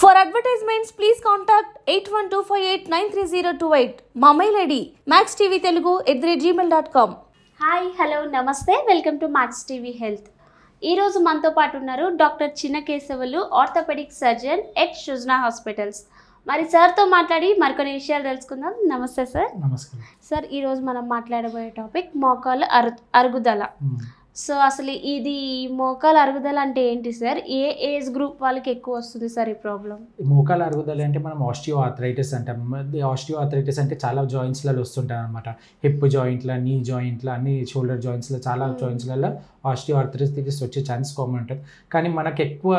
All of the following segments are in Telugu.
For advertisements, please contact 8125893028. మా mail ID maxtvtelugu@gmail.com. Hi hello నమస్తే welcome to Max TV health. ఈరోజు మనతో పాటు ఉన్నారు doctor Chinna Keshavulu, orthopedic surgeon at Srujana hospitals. మరి సార్తో మాట్లాడి మరికొన్ని విషయాలు తెలుసుకుందాం. నమస్తే సార్. నమస్కారం సార్, ఈరోజు మనం మాట్లాడబోయే టాపిక్ మోకాలు అరుగుదల. సో అసలు ఇది మోకాలు అరుగుదల అంటే ఏంటి సార్? ఏ ఏజ్ గ్రూప్ వాళ్ళకి ఎక్కువ వస్తుంది సార్ ఈ ప్రాబ్లం? మోకాల అరుగుదల అంటే మనం ఆస్టియో ఆర్థరైటిస్ అంటాం. ఆస్టియో ఆర్థరైటిస్ అంటే చాలా జాయింట్స్లలో వస్తుంటాయి అనమాట. హిప్ జాయింట్లో, నీ జాయింట్లో, అన్ని షోల్డర్ జాయింట్స్లో, చాలా జాయింట్స్లలో ఆస్టియో ఆర్థరైటిస్ వచ్చే ఛాన్స్ కామన్ ఉంటుంది. కానీ మనకు ఎక్కువ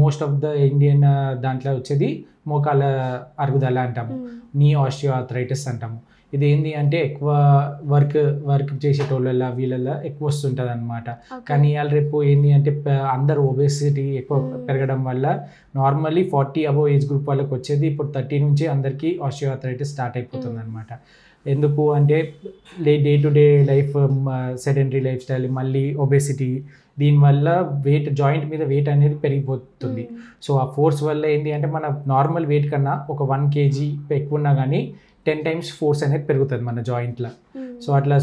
మోస్ట్ ఆఫ్ ద ఇండియన్ దాంట్లో వచ్చేది మోకాల అరుగుదల అంటాము, నీ ఆస్టియో ఆర్థరైటిస్ అంటాము. ఇది ఏంటి అంటే ఎక్కువ వర్క్ చేసేటోళ్ళ వీళ్ళల్లో ఎక్కువ వస్తుంటుంది అనమాట. కానీ ఇవాళ రేపు ఏంటి అంటే అందరు ఒబేసిటీ ఎక్కువ పెరగడం వల్ల నార్మల్లీ 40 అబోవ్ ఏజ్ గ్రూప్ వాళ్ళకి వచ్చేది ఇప్పుడు 30 నుంచి అందరికీ ఆస్టియోఆర్థరైటిస్ స్టార్ట్ అయిపోతుంది అనమాట. ఎందుకు అంటే day to day life, sedentary life style, మళ్ళీ ఒబేసిటీ, దీనివల్ల జాయింట్ మీద వెయిట్ అనేది పెరిగిపోతుంది. సో ఆ ఫోర్స్ వల్ల ఏంటి అంటే మన నార్మల్ వెయిట్ కన్నా ఒక 1 kg ఎక్కువ ఉన్నా కానీ 10 times ఫోర్స్ అనేది పెరుగుతుంది మన జాయింట్లో.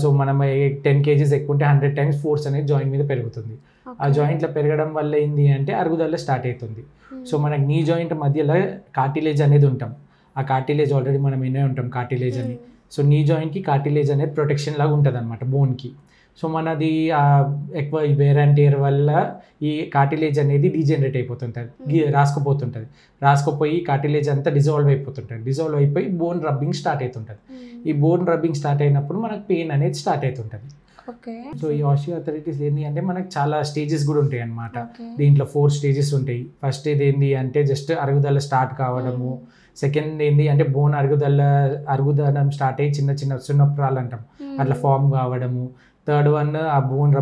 సో మనం 10 kgs ఎక్కువ ఉంటే 100 times ఫోర్స్ అనేది జాయింట్ మీద పెరుగుతుంది. ఆ జాయింట్లో పెరగడం వల్ల ఏంటి అంటే అరుగుదల స్టార్ట్ అవుతుంది. సో మనకి నీ జాయింట్ మధ్యలో కార్టిలేజ్ అనేది ఉంటాం. ఆ కార్టిలేజ్ ఆల్రెడీ మనం వినే ఉంటాం కార్టిలేజ్ అని. సో నీ జాయింట్కి కార్టిలేజ్ అనేది ప్రొటెక్షన్ లాగా ఉంటుంది అనమాట బోన్కి. సో మనది ఎక్కువ వేర్ అండ్ టేర్ వల్ల ఈ కార్టిలేజ్ అనేది డీజనరేట్ అయిపోతుంటుంది, రాసుకుపోయి కార్టిలేజ్ అంతా డిజాల్వ్ అయిపోయి బోన్ రబ్బింగ్ స్టార్ట్ అవుతుంటుంది. ఈ బోన్ రబ్బింగ్ స్టార్ట్ అయినప్పుడు మనకు పెయిన్ అనేది స్టార్ట్ అవుతుంటుంది. సో ఈ ఆస్టియోఆర్థరైటిస్ ఏంటి అంటే మనకు చాలా స్టేజెస్ కూడా ఉంటాయి అన్నమాట. దీంట్లో 4 stages ఉంటాయి. ఫస్ట్ ఇది ఏంటి అంటే జస్ట్ అరుగుదల స్టార్ట్ కావడము. సెకండ్ ఏంటి అంటే బోన్ అరుగుదలం స్టార్ట్ అయ్యి చిన్న చిన్న సున్నప్రాలు అంటాం, అట్లా ఫామ్ కావడము. థర్డ్ వన్ ఆ బోన్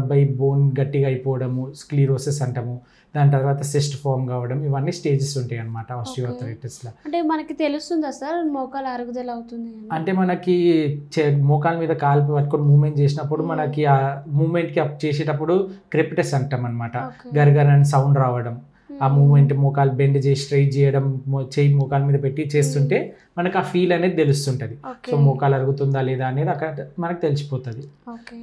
బోన్ గట్టిగా అయిపోవడము, స్క్లీరోసిస్ అంటాము. దాని తర్వాత సిస్ట్ ఫామ్ కావడం. ఇవన్నీ స్టేజెస్ ఉంటాయి అన్నమాట ఆస్టియోఆర్థరైటిస్లో. అంటే మనకి తెలుస్తుందా సార్ మోకాలు అరుగుదల అవుతుంది అంటే? మనకి మోకాల మీద కాలు పట్టుకొని మూమెంట్ చేసినప్పుడు మనకి ఆ మూమెంట్కి అప్ చేసేటప్పుడు క్రెపిటస్ అంటాం అనమాట. గర్గర్ అని సౌండ్ రావడం, ఆ మూమెంట్ మోకాలు బెండ్ చేసి స్ట్రైట్ చేయడం, చేయి మోకాల మీద పెట్టి చేస్తుంటే మనకు ఆ ఫీల్ అనేది తెలుస్తుంటుంది. సో మోకాలు అరుగుతుందా లేదా అనేది అక్కడ మనకు తెలిసిపోతుంది.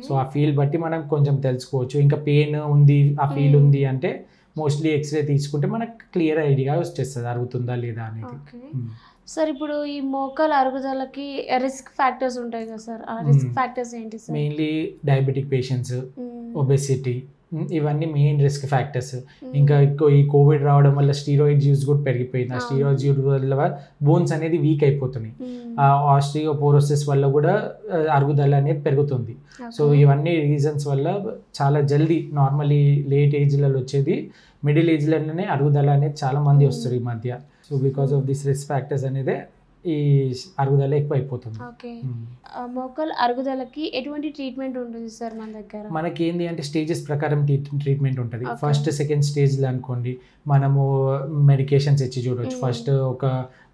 సో ఆ ఫీల్ బట్టి మనం కొంచెం తెలుసుకోవచ్చు. ఇంకా పెయిన్ ఉంది, ఆ ఫీల్ ఉంది అంటే మోస్ట్లీ ఎక్స్రే తీసుకుంటే మనకు క్లియర్ ఐడియా వచ్చేస్తుంది అరుగుతుందా లేదా అనేది. సార్, ఇప్పుడు ఈ మోకాలు అరుగుదలకి రిస్క్ ఫ్యాక్టర్స్ ఉంటాయి కదా సార్, ఆ రిస్క్ ఫ్యాక్టర్స్ ఏంటి sir? Mainly diabetic patients, obesity, ఇవన్నీ మెయిన్ రిస్క్ ఫ్యాక్టర్స్. ఇంకా ఈ కోవిడ్ రావడం వల్ల స్టీరాయిడ్ యూజ్ కూడా పెరిగిపోయింది. ఆ స్టీరాయిడ్ యూజ్ వల్ల బోన్స్ అనేది వీక్ అయిపోతున్నాయి. ఆ ఆస్టియోపోరోసిస్ వల్ల కూడా అరుగుదల అనేది పెరుగుతుంది. సో ఇవన్నీ రీజన్స్ వల్ల చాలా జల్దీ నార్మల్లీ లేట్ ఏజ్లలో వచ్చేది మిడిల్ ఏజ్లోనే అరుగుదల అనేది చాలా మంది వస్తారు ఈ మధ్య. So because of this risk factors అనేది ఈ అరుగుదల ఎక్కువ అయిపోతుంది. మోకాలు అరుగుదలకి ఎటువంటి ట్రీట్మెంట్ ఉంటుంది సార్ మన దగ్గర? మనకి ఏంటి అంటే స్టేజెస్ ప్రకారం ట్రీట్మెంట్ ఉంటుంది. ఫస్ట్ సెకండ్ స్టేజ్లో అనుకోండి మనము మెడికేషన్స్ ఇచ్చి చూడవచ్చు. ఫస్ట్ ఒక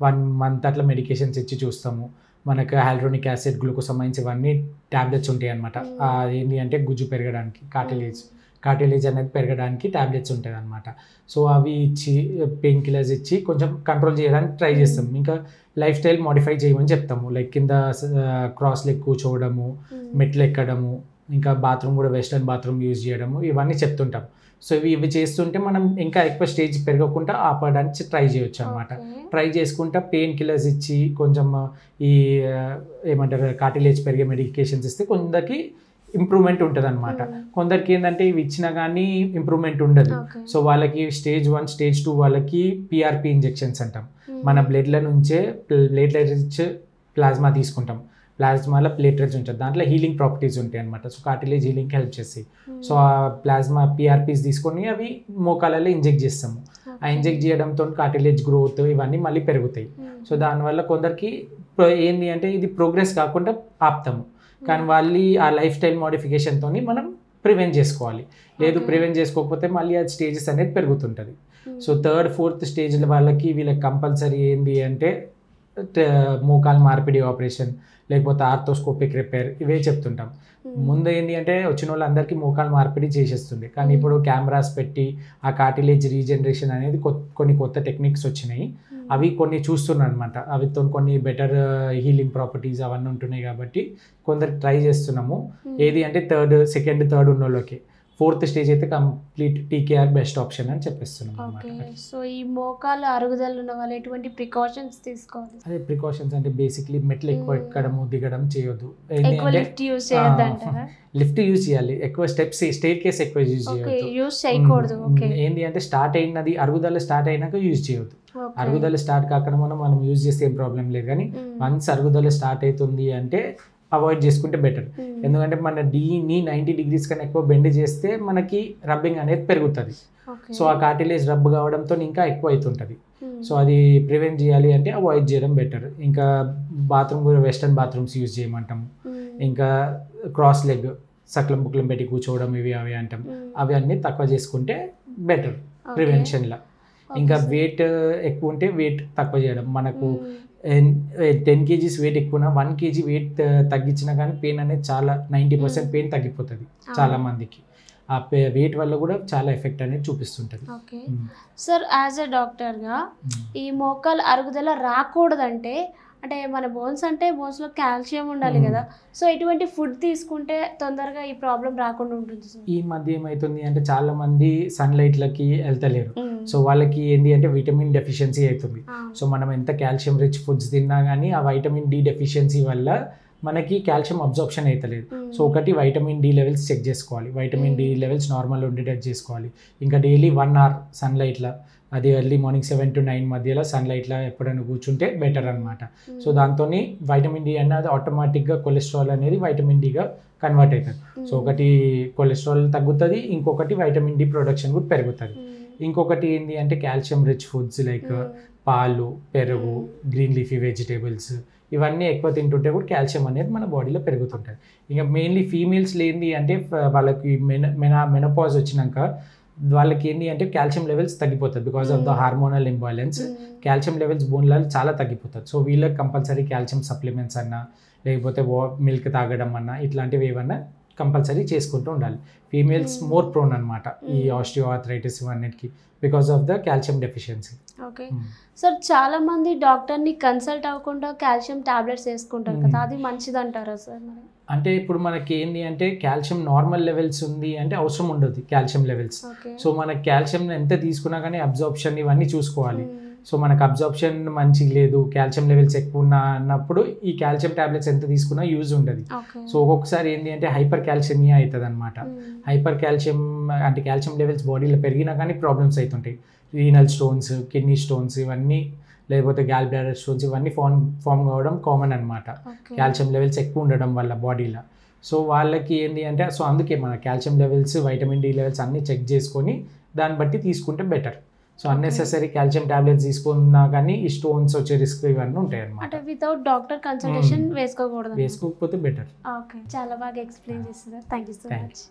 1 month అట్లా మెడికేషన్స్ ఇచ్చి చూస్తాము. మనకు హైల్యూరోనిక్ యాసిడ్, గ్లూకోసమైన్స్, ఇవన్నీ ట్యాబ్లెట్స్ ఉంటాయి అనమాట. ఏంటి అంటే గుజ్జు పెరగడానికి, కార్టిలేజ్ అనేది పెరగడానికి ట్యాబ్లెట్స్ ఉంటాయి అనమాట. సో అవి ఇచ్చి పెయిన్ కిల్లర్స్ ఇచ్చి కొంచెం కంట్రోల్ చేయడానికి ట్రై చేస్తాం. ఇంకా లైఫ్ స్టైల్ మోడిఫై చేయమని చెప్తాము. లైక్ కింద క్రాస్ లెగ్ కూర్చోవడము, మెట్లు ఎక్కడము, ఇంకా బాత్రూమ్ కూడా వెస్టర్న్ బాత్రూమ్ యూజ్ చేయడము, ఇవన్నీ చెప్తుంటాం. సో ఇవి చేస్తుంటే మనం ఇంకా ఎక్కువ స్టేజ్ పెరగకుండా ఆపడానికి ట్రై చేయొచ్చు అనమాట. ట్రై చేసుకుంటా పెయిన్ కిల్లర్స్ ఇచ్చి కొంచెం ఈ ఏమంటారు కార్టిలేజ్ పెరిగే మెడికేషన్స్ ఇస్తే కొందరికి ఇంప్రూవ్మెంట్ ఉంటుంది అనమాట. కొందరికి ఏంటంటే ఇవి ఇచ్చినా కానీ ఇంప్రూవ్మెంట్ ఉండదు. సో వాళ్ళకి స్టేజ్ 1, స్టేజ్ 2 వాళ్ళకి PRP ఇంజెక్షన్స్ అంటాం. మన బ్లడ్ల నుంచే ప్లేట్లెట్స్ ప్లాస్మా తీసుకుంటాం. ప్లాస్మాలో ప్లేట్లెట్స్ ఉంటుంది, దాంట్లో హీలింగ్ ప్రాపర్టీస్ ఉంటాయి అనమాట. సో కార్టిలేజ్ హీలింగ్కి హెల్ప్ చేస్తాయి. సో ఆ ప్లాస్మా PRPs తీసుకొని అవి మోకాలలో ఇంజెక్ట్ చేస్తాము. ఆ ఇంజెక్ట్ చేయడంతో కార్టిలేజ్ గ్రోత్ ఇవన్నీ మళ్ళీ పెరుగుతాయి. సో దానివల్ల కొందరికి ఏంటి అంటే ఇది ప్రోగ్రెస్ కాకుండా ఆపుతాము. కానీ వాళ్ళు ఆ లైఫ్ స్టైల్ మోడిఫికేషన్తో మనం ప్రివెంట్ చేసుకోవాలి. లేదు ప్రివెంట్ చేసుకోకపోతే మళ్ళీ ఆ స్టేజెస్ అనేది పెరుగుతుంటుంది. సో 3rd, 4th స్టేజ్ల వీళ్ళకి కంపల్సరీ ఏంటి అంటే మోకాలు మార్పిడి ఆపరేషన్ లేకపోతే ఆర్థోస్కోపిక్ రిపేర్ ఇవే చెప్తుంటాం. ముందు ఏంటి అంటే వచ్చిన వాళ్ళందరికీ మోకాలు మార్పిడి చేసేస్తుంది, కానీ ఇప్పుడు కెమెరాస్ పెట్టి ఆ కార్టిలేజ్ రీజనరేషన్ అనేది కొన్ని కొత్త టెక్నిక్స్ వచ్చినాయి. అవి కొన్ని చూస్తున్నాను అనమాట. అవితో కొన్ని బెటర్ హీలింగ్ ప్రాపర్టీస్ అవన్నీ ఉంటున్నాయి కాబట్టి కొందరు ట్రై చేస్తున్నాము. ఏది అంటే సెకండ్ థర్డ్ ఉన్న వాళ్ళకి. ఫోర్త్ స్టేజ్ అయితే కంప్లీట్ టీకేఆర్ బెస్ట్ ఆప్షన్ అని చెప్పేస్తున్నాం అన్నమాట. సో ఈ మోకాలు అరుగుదల ఉన్న వాళ్ళు ఎటువంటి ప్రికాషన్స్ తీసుకోవాలి? అదే ప్రికాషన్స్ అంటే బేసిక్లీ మెట్లు ఎక్కువ ఎక్కడము దిగడం చేయొద్దు. లిఫ్ట్ యూజ్ చేయాలి, ఎక్కువ స్టెప్స్ స్టేర్ కేస్ ఎక్కువ యూజ్ చేయకూడదు. ఏంటి అంటే స్టార్ట్ అయినది అరుగుదల స్టార్ట్ అయినాక యూజ్ చేయొద్దు. అరుగుదల స్టార్ట్ కాకుండా మనం యూజ్ చేస్తే ఏం ప్రాబ్లం లేదు, కానీ వన్స్ అరుగుదల స్టార్ట్ అవుతుంది అంటే అవాయిడ్ చేసుకుంటే బెటర్. ఎందుకంటే మన నీ 90 degrees కన్నా ఎక్కువ బెండ్ చేస్తే మనకి రబ్బింగ్ అనేది పెరుగుతుంది. సో ఆ కార్టిలేజ్ రబ్ కావడంతో ఇంకా ఎక్కువ అవుతుంటుంది. సో అది ప్రివెంట్ చేయాలి అంటే అవాయిడ్ చేయడం బెటర్. ఇంకా బాత్రూమ్ కూడా వెస్టర్న్ బాత్రూమ్స్ యూజ్ చేయమంటాం. ఇంకా క్రాస్ లెగ్ సక్లం బుక్లం పెట్టి కూర్చోవడం అవి అంటాం. అవి అన్నీ తక్కువ చేసుకుంటే బెటర్ ప్రివెన్షన్లో. ఇంకా వెయిట్ ఎక్కువ ఉంటే వెయిట్ తక్కువ చేయడం. మనకు 10 kgs వెయిట్ ఎక్కువ 1 kg వెయిట్ తగ్గించినా కానీ పెయిన్ అనేది చాలా 90% పెయిన్ తగ్గిపోతుంది చాలా మందికి. ఆ వెయిట్ వల్ల కూడా చాలా ఎఫెక్ట్ అనేది చూపిస్తుంటుంది. ఓకే సార్, యాజ్ ఎ డాక్టర్గా ఈ మోకాలు అరుగుదల రాకూడదంటే అంటే మన బోన్స్ అంటే బోన్స్లో కాల్షియం ఉండాలి కదా, సో ఎటువంటి ఫుడ్ తీసుకుంటే తొందరగా ఈ ప్రాబ్లం రాకుండా ఉంటుంది? ఈ మధ్య ఏమవుతుంది అంటే చాలా మంది సన్లైట్లకి వెళ్తలేరు. సో వాళ్ళకి ఏంటి అంటే విటమిన్ డెఫిషియన్సీ అవుతుంది. సో మనం ఎంత కాల్షియం రిచ్ ఫుడ్స్ తిన్నా కానీ ఆ వైటమిన్ డి డెఫిషియన్సీ వల్ల మనకి కాల్షియం అబ్జార్ప్షన్ అవుతలేదు. సో ఒకటి వైటమిన్ డి లెవెల్స్ చెక్ చేసుకోవాలి, వైటమిన్ డి లెవెల్స్ నార్మల్ ఉండేటట్టు చేసుకోవాలి. ఇంకా డైలీ 1 hour సన్లైట్లో, అది ఎర్లీ మార్నింగ్ 7 to 9 మధ్యలో సన్లైట్లో ఎప్పుడైనా కూర్చుంటే బెటర్ అనమాట. సో దాంతో వైటమిన్ డి అనేది ఆటోమేటిక్గా కొలెస్ట్రాల్ అనేది వైటమిన్ డిగా కన్వర్ట్ అవుతుంది. సో ఒకటి కొలెస్ట్రాల్ తగ్గుతుంది, ఇంకొకటి వైటమిన్ డి ప్రొడక్షన్ కూడా పెరుగుతుంది. ఇంకొకటి ఏంటి అంటే కాల్షియం రిచ్ ఫుడ్స్ లైక్ పాలు, పెరుగు, గ్రీన్ లీఫీ వెజిటేబుల్స్ ఇవన్నీ ఎక్కువ తింటుంటే కూడా కాల్షియం అనేది మన బాడీలో పెరుగుతుంటుంది. ఇంకా మెయిన్లీ ఫీమేల్స్లో ఏంటి అంటే వాళ్ళకి మెనోపాజ్ వచ్చినాక వాళ్ళకి ఏంటి అంటే కాల్షియం లెవెల్స్ తగ్గిపోతుంది. Because of the hormonal imbalance calcium levels బోన్లలో చాలా తగ్గిపోతుంది. సో వీళ్ళకి కంపల్సరీ కాల్షియం సప్లిమెంట్స్ అన్నా లేకపోతే మిల్క్ తాగడం అన్నా ఇట్లాంటివి ఏమన్నా కంపల్సరీ చేసుకుంటూ ఉండాలి. ఫీమేల్స్ మోర్ ప్రోన్ అనమాట ఈ ఆస్టియోఆర్థరైటిస్ ఇవన్నిటికి because of the calcium deficiency. Okay sir, చాలా మంది డాక్టర్ని కన్సల్ట్ అవ్వకుండా కాల్షియం టాబ్లెట్స్ వేసుకుంటారు కదా, అది మంచిది అంటారా సార్? అంటే ఇప్పుడు మనకి ఏంటి అంటే కాల్షియం నార్మల్ లెవెల్స్ ఉంది అంటే అవసరం ఉండదు కాల్షియం లెవెల్స్. సో మనకి కాల్షియం ఎంత తీసుకున్నా కానీ అబ్జార్ప్షన్ ఇవన్నీ చూసుకోవాలి. సో మనకు అబ్జార్ప్షన్ మంచిగా లేదు, కాల్షియం లెవెల్స్ ఎక్కువ ఉన్నా అన్నప్పుడు ఈ కాల్షియం టాబ్లెట్స్ ఎంత తీసుకున్నా యూజ్ ఉండదు. సో ఒక్కొక్కసారి ఏంటి అంటే హైపర్ కాల్షియమియా అవుతుంది అనమాట. హైపర్ కాల్షియం అంటే కాల్షియం లెవెల్స్ బాడీలో పెరిగినా కానీ ప్రాబ్లమ్స్ అవుతుంటాయి. రీనల్ స్టోన్స్, కిడ్నీ స్టోన్స్ ఇవన్నీ, లేకపోతే గ్యాల్ బ్లాడర్ స్టోన్స్ ఇవన్నీ ఫామ్ కావడం కామన్ అనమాట కాల్షియం లెవెల్స్ ఎక్కువ ఉండడం వల్ల బాడీలో. సో వాళ్ళకి ఏంటి అంటే సో అందుకే మన calcium levels, vitamin D levels అన్నీ చెక్ చేసుకొని దాన్ని బట్టి తీసుకుంటే better. So unnecessary calcium tablets తీసుకున్నా కానీ ఈ స్టోన్స్ వచ్చే రిస్క్ ఇవన్నీ ఉంటాయి అన్నమాట. వితౌట్ డాక్టర్ కన్సల్టేషన్ వేసుకోకూడదు, వేసుకోకపోతే బెటర్. ఓకే, చాలా బాగా ఎక్స్ప్లెయిన్ చేస్తారు. Thank you so much.